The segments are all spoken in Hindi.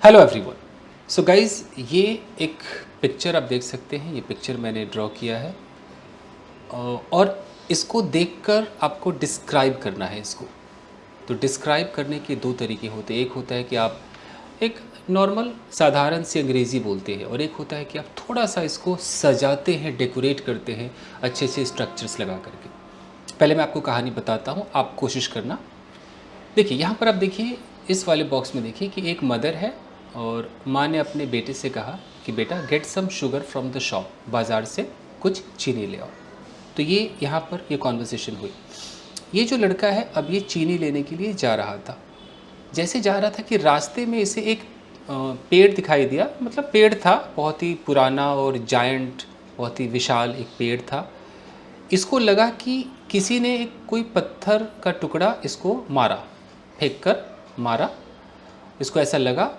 Hello everyone. सो गाइज, ये एक पिक्चर आप देख सकते हैं। ये पिक्चर मैंने ड्रॉ किया है और इसको देखकर आपको डिस्क्राइब करना है इसको। तो डिस्क्राइब करने के दो तरीके होते हैं। एक होता है कि आप एक नॉर्मल साधारण सी अंग्रेज़ी बोलते हैं और एक होता है कि आप थोड़ा सा इसको सजाते हैं, डेकोरेट करते हैं अच्छे से स्ट्रक्चर्स लगा करके। पहले मैं आपको कहानी बताता हूँ, आप कोशिश करना। देखिए यहाँ पर आप देखिए, इस वाले बॉक्स में देखिए कि एक मदर है और माँ ने अपने बेटे से कहा कि बेटा get some sugar from the shop, बाज़ार से कुछ चीनी ले आओ। तो ये यहाँ पर ये कॉन्वर्सेशन हुई। ये जो लड़का है अब ये चीनी लेने के लिए जा रहा था। जैसे जा रहा था कि रास्ते में इसे एक पेड़ दिखाई दिया। मतलब पेड़ था, बहुत ही पुराना और जायंट, बहुत ही विशाल एक पेड़ था। इसको लगा कि किसी ने एक कोई पत्थर का टुकड़ा इसको मारा, फेंक कर मारा। इसको ऐसा लगा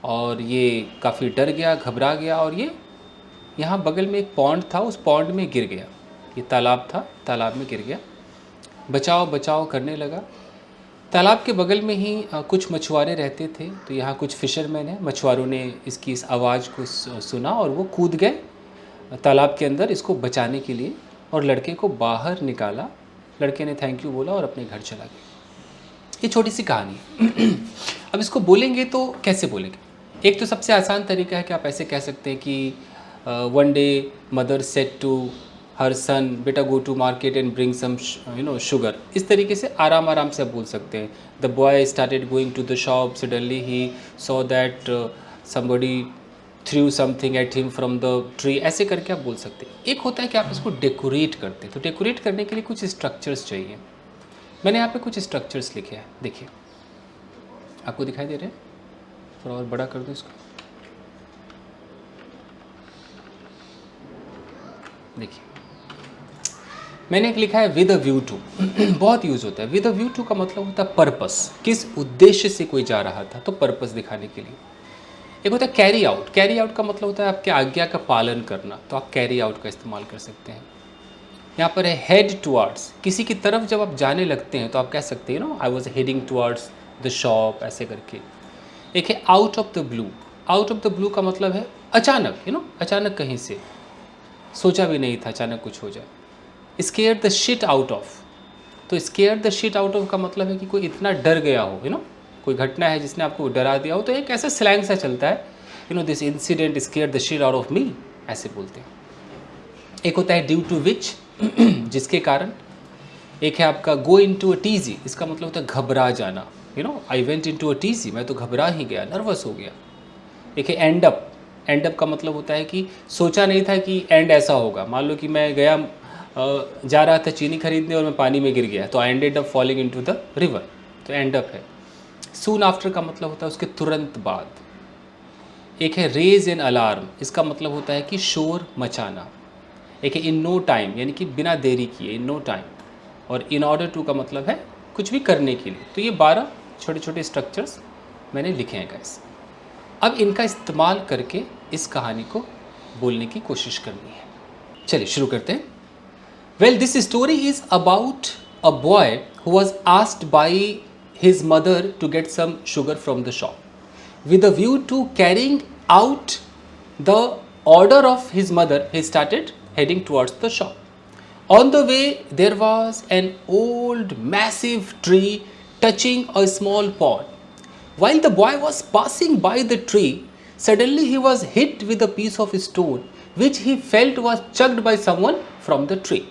और ये काफ़ी डर गया, घबरा गया और ये यहाँ बगल में एक पॉन्ड था, उस पॉन्ड में गिर गया। ये तालाब था, तालाब में गिर गया। बचाओ बचाओ करने लगा। तालाब के बगल में ही कुछ मछुआरे रहते थे। तो यहाँ कुछ फिशरमैन हैं। मछुआरों ने इसकी इस आवाज़ को सुना और वो कूद गए तालाब के अंदर इसको बचाने के लिए और लड़के को बाहर निकाला। लड़के ने थैंक यू बोला और अपने घर चला गया। ये छोटी सी कहानी है। अब इसको बोलेंगे तो कैसे बोलेंगे? एक तो सबसे आसान तरीका है कि आप ऐसे कह सकते हैं कि one day mother said to her son, बेटा go to market and bring some sugar. इस तरीके से आराम आराम से आप बोल सकते हैं। The boy started going to the shop, suddenly he saw that somebody threw something at him from the tree. ऐसे करके आप बोल सकते हैं। एक होता है कि आप इसको डेकोरेट करते हैं। तो डेकोरेट करने के लिए कुछ स्ट्रक्चर्स चाहिए। मैंने यहाँ पे कुछ स्ट्रक्चर्स लिखे हैं, देखिए आपको दिखाई दे रहे हैं? थोड़ा और बड़ा कर दो इसको। देखिए मैंने एक लिखा है विद अ व्यू टू। बहुत यूज़ होता है। विद अ व्यू टू का मतलब होता है पर्पस, किस उद्देश्य से कोई जा रहा था, तो पर्पस दिखाने के लिए। एक होता है कैरी आउट। कैरी आउट का मतलब होता है आपके आज्ञा का पालन करना, तो आप कैरी आउट का इस्तेमाल कर सकते हैं। यहाँ पर है हेड टुवार्ड्स, किसी की तरफ जब आप जाने लगते हैं तो आप कह सकते हैं I was heading towards the shop, ऐसे करके। एक है out of the blue. Out of the blue का मतलब है अचानक, अचानक कहीं से, सोचा भी नहीं था अचानक कुछ हो जाए। Scare the shit out of. तो scare the shit out of का मतलब है कि कोई इतना डर गया हो, कोई घटना है जिसने आपको डरा दिया हो। तो एक ऐसा स्लैंग सा चलता है, this incident square the shit out of me, ऐसे बोलते हैं। एक होता है ड्यू टू विच, जिसके कारण। एक है आपका गो इन टू अ टीजी, इसका मतलब होता है घबरा जाना। I went into a tizzy, मैं तो घबरा ही गया, नर्वस हो गया। एक है एंड अप। एंड अप का मतलब होता है कि सोचा नहीं था कि एंड ऐसा होगा। मान लो कि मैं गया जा रहा था चीनी खरीदने और मैं पानी में गिर गया, तो I ended up falling into the river, तो एंड अप है। सून आफ्टर का मतलब होता है उसके तुरंत बाद। एक है रेज एन अलार्म, इसका मतलब होता है कि शोर मचाना। एक है इन नो टाइम, यानी कि बिना देरी किए, इन नो टाइम। और इन ऑर्डर टू का मतलब है कुछ भी करने के लिए। तो ये 12 छोटे छोटे स्ट्रक्चर्स मैंने लिखे हैं गाइस। अब इनका इस्तेमाल करके इस कहानी को बोलने की कोशिश करनी है। चलिए शुरू करते हैं। Well, this story is about a boy who was asked by his mother to get some sugar from the shop with a view to carrying out the order of his mother. He started heading towards the shop. On the way, there was an old massive tree touching a small pond. While the boy was passing by the tree, suddenly he was hit with a piece of stone which he felt was chucked by someone from the tree,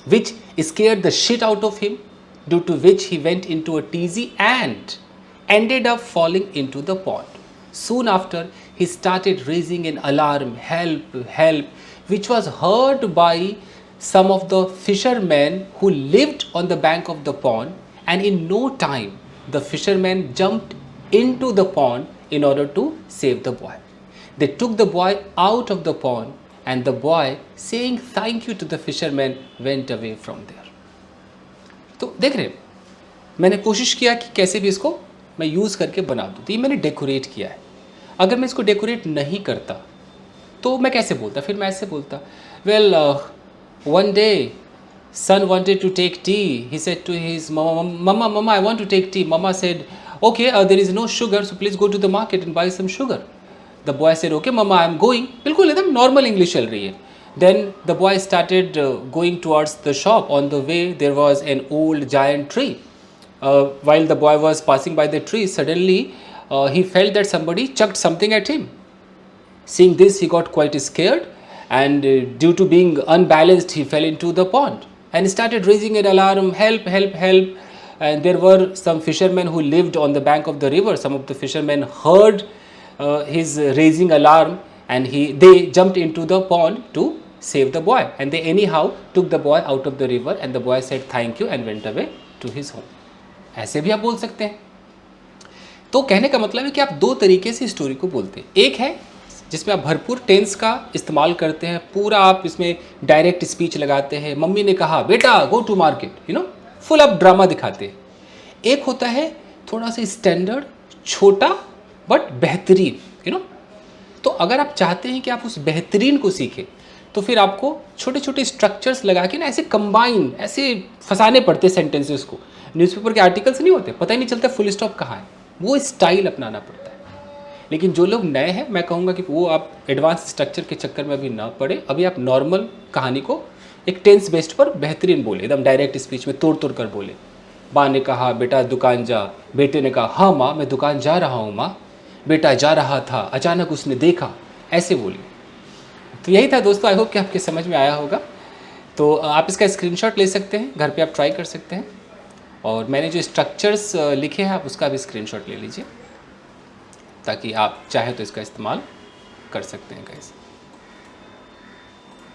which scared the shit out of him, due to which he went into a tizzy and ended up falling into the pond. Soon after, he started raising an alarm, help, help, which was heard by some of the fishermen who lived on the bank of the pond, and in no time, the fishermen jumped into the pond in order to save the boy. They took the boy out of the pond, and the boy, saying thank you to the fishermen, went away from there. तो देख रहे हैं, मैंने कोशिश किया कि कैसे भी इसको मैं यूज़ करके बना दूँ। तो ये मैंने डेकोरेट किया है। अगर मैं इसको डेकोरेट नहीं करता तो मैं कैसे बोलता? फिर मैं ऐसे बोलता, well one day son wanted to take tea. He said to his mama, mama, mama, I want to take tea. Mama said, okay, there is no sugar, so please go to the market and buy some sugar. The boy said, okay mama, I am going. बिल्कुल एकदम नॉर्मल इंग्लिश चल रही है. Then the boy started going towards the shop. On the way there was an old giant tree. While the boy was passing by the tree, suddenly he felt that somebody chucked something at him. Seeing this, he got quite scared, and due to being unbalanced, he fell into the pond and started raising an alarm, help, help, help. And there were some fishermen who lived on the bank of the river. Some of the fishermen heard his raising alarm, and they jumped into the pond to save the boy, and they anyhow took the boy out of the river, and the boy said thank you and went away to his home. ऐसे भी आप बोल सकते हैं. तो कहने का मतलब है कि आप दो तरीके से स्टोरी को बोलते हैं. एक है जिसमें आप भरपूर टेंस का इस्तेमाल करते हैं, पूरा आप इसमें डायरेक्ट स्पीच लगाते हैं, मम्मी ने कहा बेटा गो टू मार्केट, फुल आप ड्रामा दिखाते हैं. एक होता है थोड़ा सा स्टैंडर्ड, छोटा बट बेहतरीन, तो अगर आप चाहते हैं कि आप उस बेहतरीन को सीखें तो फिर आपको छोटे छोटे स्ट्रक्चर्स लगा के ना ऐसे कंबाइन, ऐसे फंसाने पड़ते सेंटेंसेस को. न्यूज़पेपर के आर्टिकल्स नहीं होते, पता ही नहीं चलता फुल स्टॉप कहाँ है, वो स्टाइल अपनाना पड़ता है. लेकिन जो लोग नए हैं, मैं कहूँगा कि वो आप एडवांस स्ट्रक्चर के चक्कर में अभी ना पड़े. अभी आप नॉर्मल कहानी को एक टेंस बेस्ड पर बेहतरीन बोले, एकदम डायरेक्ट स्पीच में तोड़ तोड़ कर बोले. माँ ने कहा बेटा दुकान जा, बेटे ने कहा हाँ माँ मैं दुकान जा रहा हूँ माँ, बेटा जा रहा था अचानक उसने देखा, ऐसे बोलिए. तो यही था दोस्तों, आई होप कि आपके समझ में आया होगा. तो आप इसका स्क्रीनशॉट ले सकते हैं, घर पे आप ट्राई कर सकते हैं, और मैंने जो स्ट्रक्चर्स लिखे हैं आप उसका भी स्क्रीनशॉट ले लीजिए, ताकि आप चाहे तो इसका इस्तेमाल कर सकते हैं गाइस.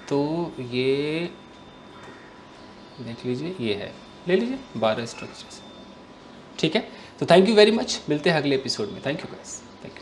तो ये देख लीजिए, ये है, ले लीजिए 12 स्ट्रक्चर्स. ठीक है, तो थैंक यू वेरी मच, मिलते हैं अगले एपिसोड में. Thank you guys.